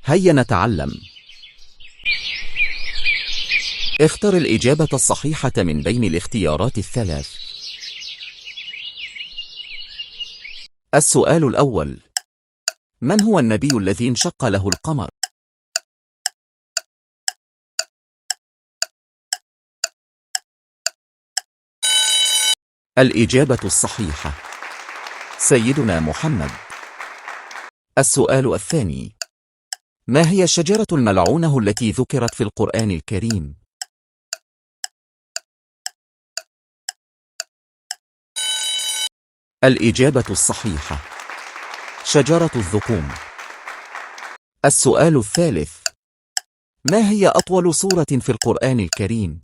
هيا نتعلم. اختر الإجابة الصحيحة من بين الاختيارات الثلاث. السؤال الأول: من هو النبي الذي انشق له القمر؟ الإجابة الصحيحة: سيدنا محمد. السؤال الثاني: ما هي الشجرة الملعونة التي ذكرت في القرآن الكريم؟ الإجابة الصحيحة: شجرة الزقوم. السؤال الثالث: ما هي أطول سورة في القرآن الكريم؟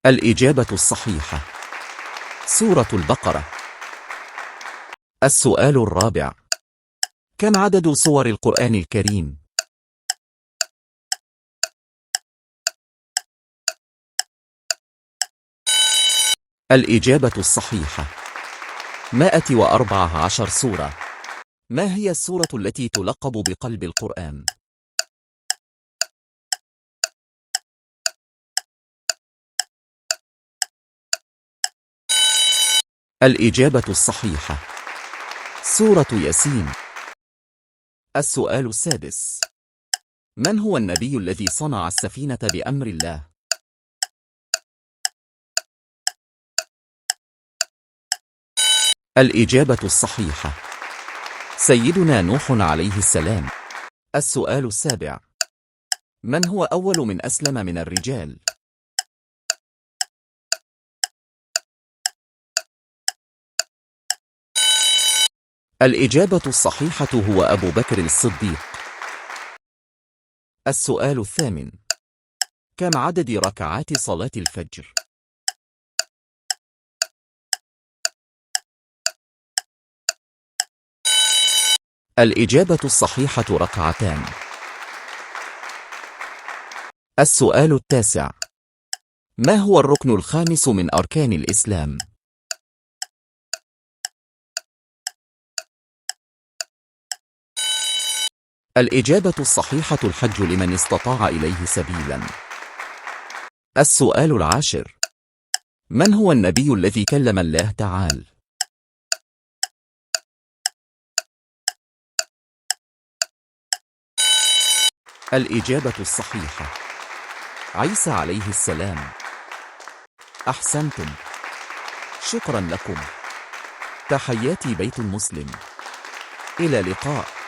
الإجابة الصحيحة: سورة البقرة. السؤال الرابع: كم عدد سور القرآن الكريم؟ الإجابة الصحيحة: 114 سورة. ما هي السورة التي تلقب بقلب القرآن؟ الإجابة الصحيحة: سورة ياسين. السؤال السادس: من هو النبي الذي صنع السفينة بأمر الله؟ الإجابة الصحيحة: سيدنا نوح عليه السلام. السؤال السابع: من هو أول من أسلم من الرجال؟ الإجابة الصحيحة هو أبو بكر الصديق. السؤال الثامن: كم عدد ركعات صلاة الفجر؟ الإجابة الصحيحة ركعتان. السؤال التاسع: ما هو الركن الخامس من أركان الإسلام؟ الإجابة الصحيحة الحج لمن استطاع إليه سبيلا. السؤال العاشر: من هو النبي الذي كلم الله تعالى؟ الإجابة الصحيحة: عيسى عليه السلام. أحسنتم، شكرا لكم. تحياتي بيت المسلم. إلى اللقاء.